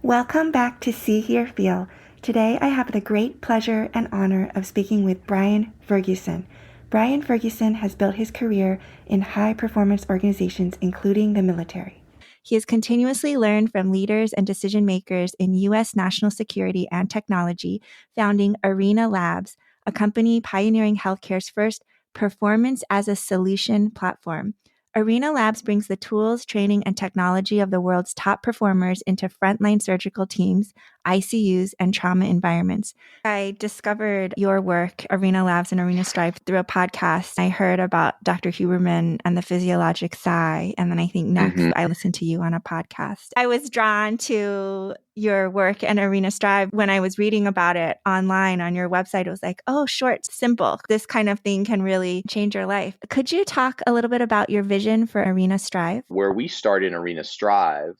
Welcome back to See, Hear, Feel. Today I have the great pleasure and honor of speaking with Brian Ferguson. Brian Ferguson has built his career in high-performance organizations, including the military. He has continuously learned from leaders and decision makers in U.S. national security and technology, founding Arena Labs, a company pioneering healthcare's first performance as a solution platform. Arena Labs brings the tools, training, and technology of the world's top performers into frontline surgical teams, ICUs, and trauma environments. I discovered your work, Arena Labs and Arena Strive, through a podcast. I heard about Dr. Huberman and the physiologic sigh, and then I think next I listened to you on a podcast. I was drawn to your work and Arena Strive when I was reading about it online on your website. It was like, oh, short, simple. This kind of thing can really change your life. Could you talk a little bit about your vision for Arena Strive? Where we start in Arena Strive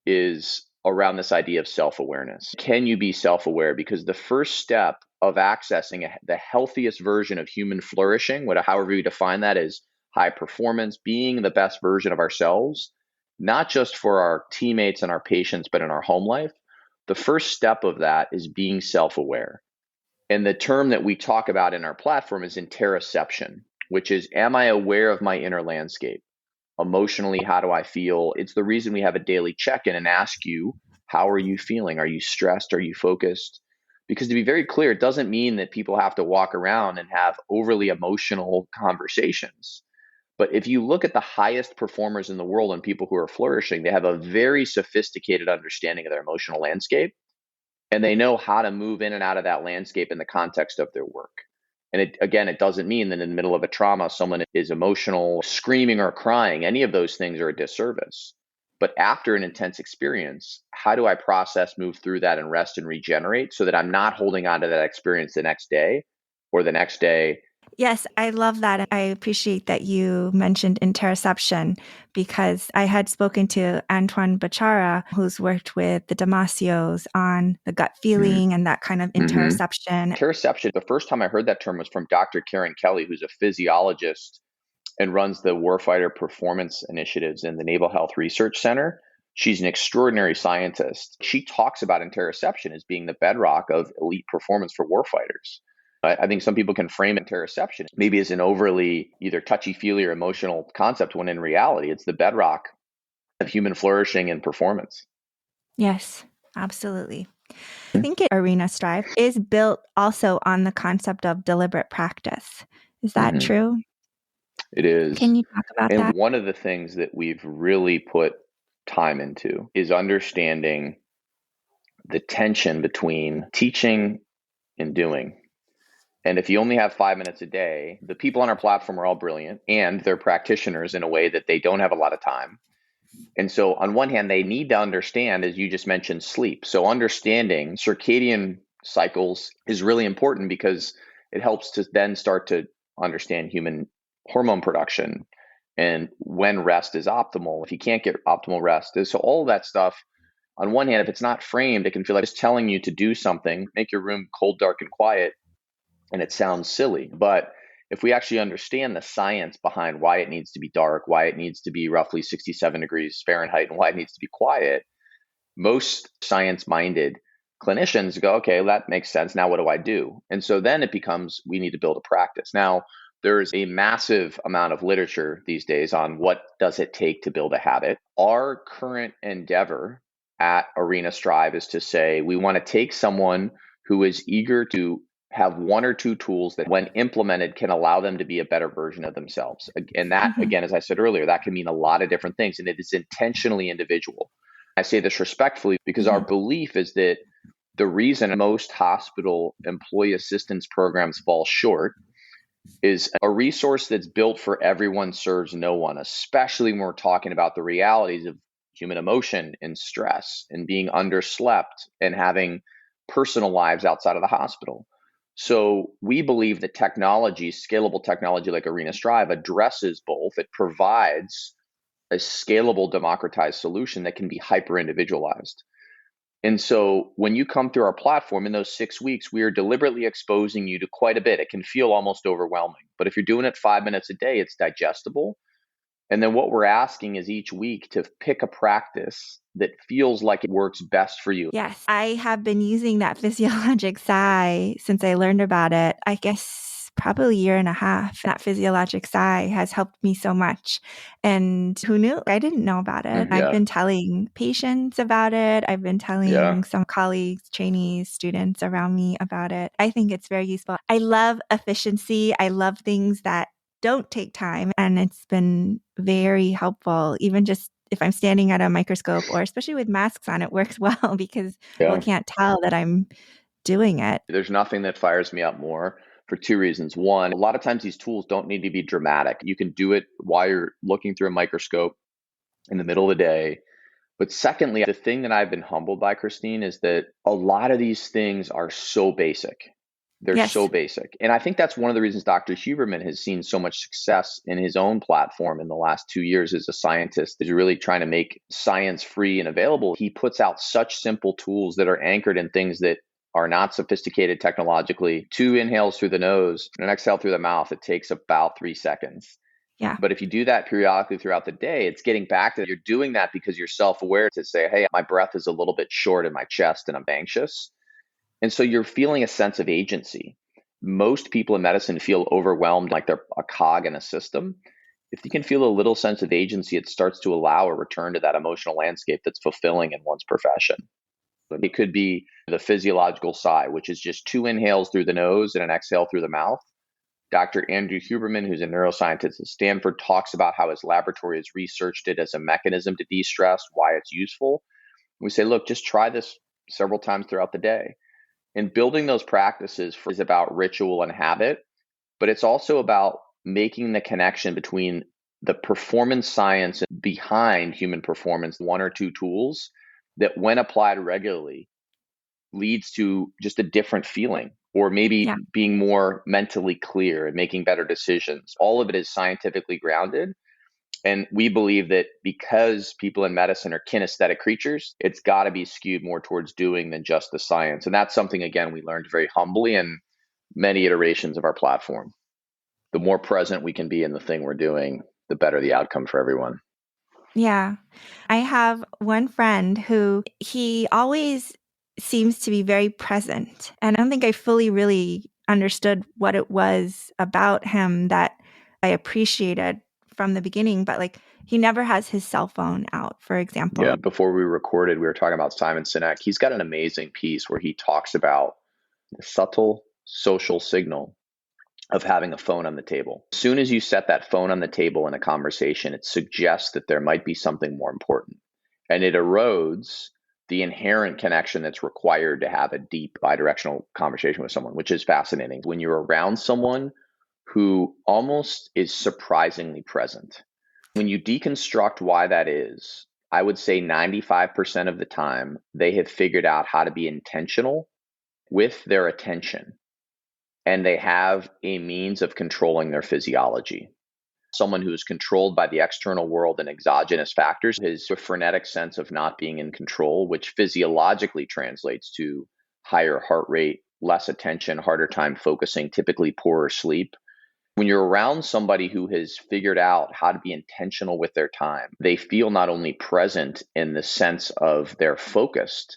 is around this idea of self-awareness. Can you be self-aware? Because the first step of accessing the healthiest version of human flourishing, however you define that, is high performance, being the best version of ourselves, not just for our teammates and our patients, but in our home life. The first step of that is being self-aware. And the term that we talk about in our platform is interoception, which is, am I aware of my inner landscape? Emotionally, how do I feel? It's the reason we have a daily check-in and ask you, how are you feeling? Are you stressed? Are you focused? Because to be very clear, it doesn't mean that people have to walk around and have overly emotional conversations. But if you look at the highest performers in the world and people who are flourishing, they have a very sophisticated understanding of their emotional landscape, and they know how to move in and out of that landscape in the context of their work. And it doesn't mean that in the middle of a trauma, someone is emotional, screaming or crying. Any of those things are a disservice. But after an intense experience, how do I process, move through that, and rest and regenerate so that I'm not holding on to that experience the next day or the next day? Yes, I love that. I appreciate that you mentioned interoception because I had spoken to Antoine Bachara, who's worked with the Damasios on the gut feeling and that kind of interoception. Interoception, the first time I heard that term was from Dr. Karen Kelly, who's a physiologist and runs the Warfighter Performance Initiatives in the Naval Health Research Center. She's an extraordinary scientist. She talks about interoception as being the bedrock of elite performance for warfighters. I think some people can frame interoception maybe as an overly either touchy-feely or emotional concept, when in reality, it's the bedrock of human flourishing and performance. Yes, absolutely. I think Arena Strive is built also on the concept of deliberate practice. Is that true? It is. Can you talk about that? And one of the things that we've really put time into is understanding the tension between teaching and doing. And if you only have 5 minutes a day, the people on our platform are all brilliant and they're practitioners in a way that they don't have a lot of time. And so on one hand, they need to understand, as you just mentioned, sleep. So understanding circadian cycles is really important because it helps to then start to understand human hormone production and when rest is optimal, if you can't get optimal rest. So all of that stuff, on one hand, if it's not framed, it can feel like it's telling you to do something, make your room cold, dark, and quiet, and it sounds silly. But if we actually understand the science behind why it needs to be dark, why it needs to be roughly 67 degrees Fahrenheit, and why it needs to be quiet, most science-minded clinicians go, okay, that makes sense. Now what do I do? And so then it becomes, we need to build a practice. Now, there's a massive amount of literature these days on what does it take to build a habit. Our current endeavor at Arena Strive is to say, we want to take someone who is eager to have one or two tools that when implemented can allow them to be a better version of themselves. And that, again, as I said earlier, that can mean a lot of different things, and it is intentionally individual. I say this respectfully because our belief is that the reason most hospital employee assistance programs fall short is a resource that's built for everyone serves no one, especially when we're talking about the realities of human emotion and stress and being underslept and having personal lives outside of the hospital. So we believe that technology, scalable technology like Arena Strive, addresses both. It provides a scalable, democratized solution that can be hyper-individualized. And so when you come through our platform in those 6 weeks, we are deliberately exposing you to quite a bit. It can feel almost overwhelming. But if you're doing it 5 minutes a day, it's digestible. And then what we're asking is each week to pick a practice that feels like it works best for you. Yes, I have been using that physiologic sigh since I learned about it. I guess probably a year and a half. That physiologic sigh has helped me so much. And who knew? I didn't know about it. Yeah. I've been telling patients about it. I've been telling some colleagues, trainees, students around me about it. I think it's very useful. I love efficiency. I love things that don't take time. And it's been very helpful, even just if I'm standing at a microscope, or especially with masks on, it works well because people can't tell that I'm doing it. There's nothing that fires me up more for two reasons. One, a lot of times these tools don't need to be dramatic. You can do it while you're looking through a microscope in the middle of the day. But secondly, the thing that I've been humbled by, Christine, is that a lot of these things are so basic. They're so basic. And I think that's one of the reasons Dr. Huberman has seen so much success in his own platform in the last 2 years as a scientist, is really trying to make science free and available. He puts out such simple tools that are anchored in things that are not sophisticated technologically. 2 inhales through the nose and an exhale through the mouth. It takes about 3 seconds. Yeah. But if you do that periodically throughout the day, it's getting back to you're doing that because you're self-aware to say, hey, my breath is a little bit short in my chest and I'm anxious. And so you're feeling a sense of agency. Most people in medicine feel overwhelmed like they're a cog in a system. If you can feel a little sense of agency, it starts to allow a return to that emotional landscape that's fulfilling in one's profession. It could be the physiological sigh, which is just 2 inhales through the nose and an exhale through the mouth. Dr. Andrew Huberman, who's a neuroscientist at Stanford, talks about how his laboratory has researched it as a mechanism to de-stress, why it's useful. We say, look, just try this several times throughout the day. And building those practices is about ritual and habit, but it's also about making the connection between the performance science behind human performance, 1 or 2 tools that when applied regularly leads to just a different feeling, or maybe being more mentally clear and making better decisions. All of it is scientifically grounded. And we believe that because people in medicine are kinesthetic creatures, it's got to be skewed more towards doing than just the science. And that's something, again, we learned very humbly in many iterations of our platform. The more present we can be in the thing we're doing, the better the outcome for everyone. Yeah. I have one friend who he always seems to be very present. And I don't think I fully really understood what it was about him that I appreciated from the beginning, but like he never has his cell phone out, for example. Yeah. Before we recorded, we were talking about Simon Sinek. He's got an amazing piece where he talks about the subtle social signal of having a phone on the table. As soon as you set that phone on the table in a conversation, it suggests that there might be something more important. And it erodes the inherent connection that's required to have a deep bidirectional conversation with someone, which is fascinating. When you're around someone who almost is surprisingly present, when you deconstruct why that is, I would say 95% of the time, they have figured out how to be intentional with their attention. And they have a means of controlling their physiology. Someone who is controlled by the external world and exogenous factors has a frenetic sense of not being in control, which physiologically translates to higher heart rate, less attention, harder time focusing, typically poorer sleep. When you're around somebody who has figured out how to be intentional with their time, they feel not only present in the sense of they're focused,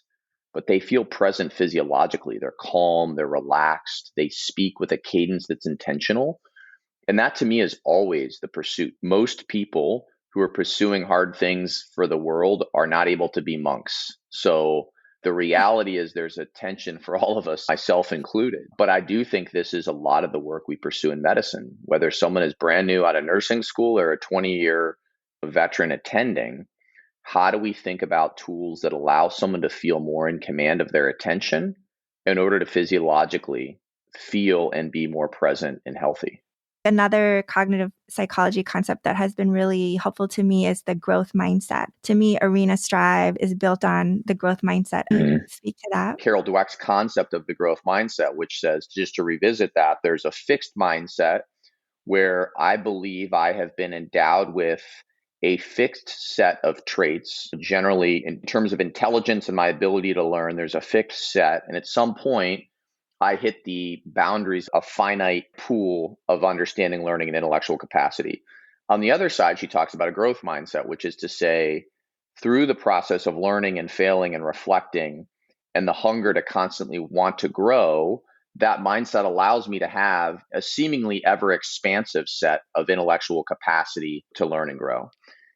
but they feel present physiologically. They're calm, they're relaxed, they speak with a cadence that's intentional. And that to me is always the pursuit. Most people who are pursuing hard things for the world are not able to be monks. So the reality is there's a tension for all of us, myself included. But I do think this is a lot of the work we pursue in medicine, whether someone is brand new out of nursing school or a 20-year veteran attending. How do we think about tools that allow someone to feel more in command of their attention in order to physiologically feel and be more present and healthy? Another cognitive psychology concept that has been really helpful to me is the growth mindset. To me, Arena Strive is built on the growth mindset. Speak to that. Carol Dweck's concept of the growth mindset, which says, just to revisit that, there's a fixed mindset where I believe I have been endowed with a fixed set of traits. Generally, in terms of intelligence and my ability to learn, there's a fixed set. And at some point, I hit the boundaries of finite pool of understanding, learning, and intellectual capacity. On the other side, she talks about a growth mindset, which is to say, through the process of learning and failing and reflecting and the hunger to constantly want to grow, that mindset allows me to have a seemingly ever expansive set of intellectual capacity to learn and grow.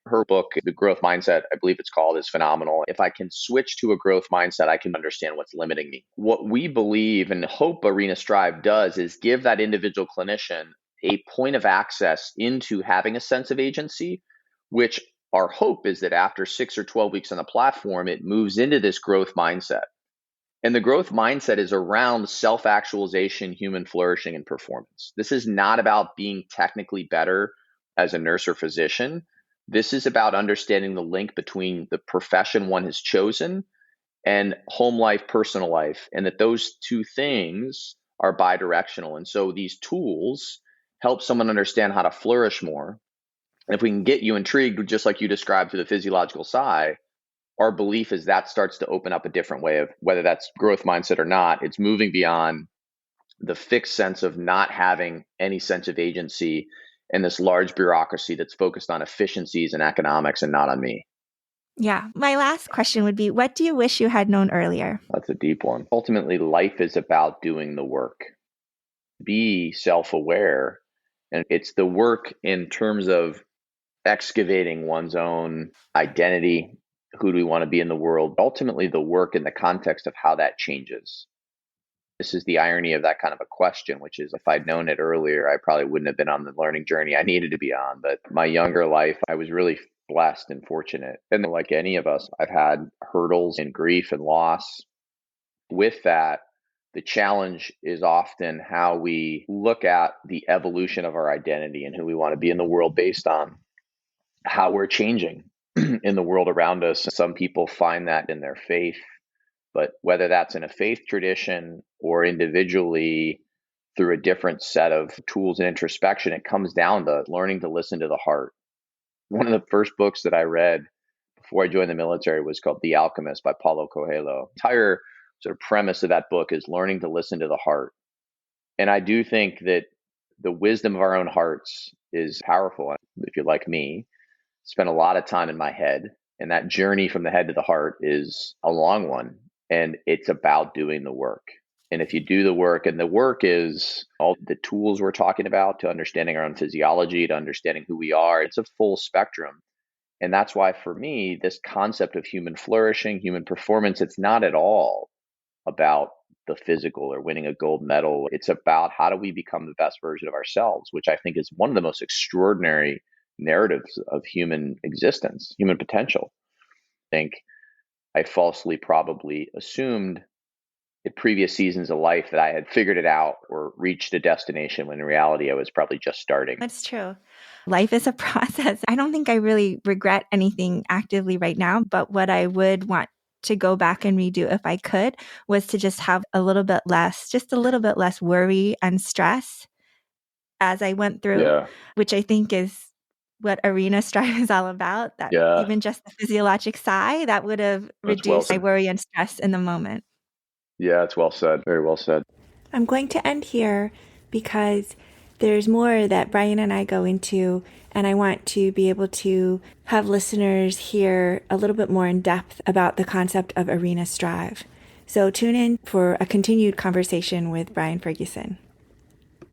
Her book, The Growth Mindset, I believe it's called, is phenomenal. If I can switch to a growth mindset, I can understand what's limiting me. What we believe and hope Arena Strive does is give that individual clinician a point of access into having a sense of agency, which our hope is that after 6 or 12 weeks on the platform, it moves into this growth mindset. And the growth mindset is around self-actualization, human flourishing, and performance. This is not about being technically better as a nurse or physician. This is about understanding the link between the profession one has chosen and home life, personal life, and that those two things are bidirectional. And so these tools help someone understand how to flourish more. And if we can get you intrigued, just like you described through the physiological side, our belief is that starts to open up a different way of whether that's growth mindset or not. It's moving beyond the fixed sense of not having any sense of agency and this large bureaucracy that's focused on efficiencies and economics and not on me. Yeah. My last question would be, what do you wish you had known earlier? That's a deep one. Ultimately, life is about doing the work. Be self-aware. And it's the work in terms of excavating one's own identity. Who do we want to be in the world? Ultimately, the work in the context of how that changes. This is the irony of that kind of a question, which is if I'd known it earlier, I probably wouldn't have been on the learning journey I needed to be on. But my younger life, I was really blessed and fortunate. And like any of us, I've had hurdles and grief and loss. With that, the challenge is often how we look at the evolution of our identity and who we want to be in the world based on how we're changing in the world around us. Some people find that in their faith. But whether that's in a faith tradition or individually through a different set of tools and introspection, it comes down to learning to listen to the heart. One of the first books that I read before I joined the military was called The Alchemist by Paulo Coelho. The entire sort of premise of that book is learning to listen to the heart. And I do think that the wisdom of our own hearts is powerful. If you're like me, spend a lot of time in my head. And that journey from the head to the heart is a long one. And it's about doing the work. And if you do the work, and the work is all the tools we're talking about to understanding our own physiology, to understanding who we are, it's a full spectrum. And that's why for me, this concept of human flourishing, human performance, it's not at all about the physical or winning a gold medal. It's about how do we become the best version of ourselves, which I think is one of the most extraordinary narratives of human existence, human potential. I think I falsely probably assumed in previous seasons of life that I had figured it out or reached a destination when in reality I was probably just starting. That's true. Life is a process. I don't think I really regret anything actively right now, but what I would want to go back and redo if I could was to just have a little bit less, just a little bit less worry and stress as I went through, which I think is what Arena Strive is all about, that even just the physiologic side, that would have reduced my worry and stress in the moment. Yeah, it's well said. Very well said. I'm going to end here because there's more that Brian and I go into, and I want to be able to have listeners hear a little bit more in depth about the concept of Arena Strive. So tune in for a continued conversation with Brian Ferguson.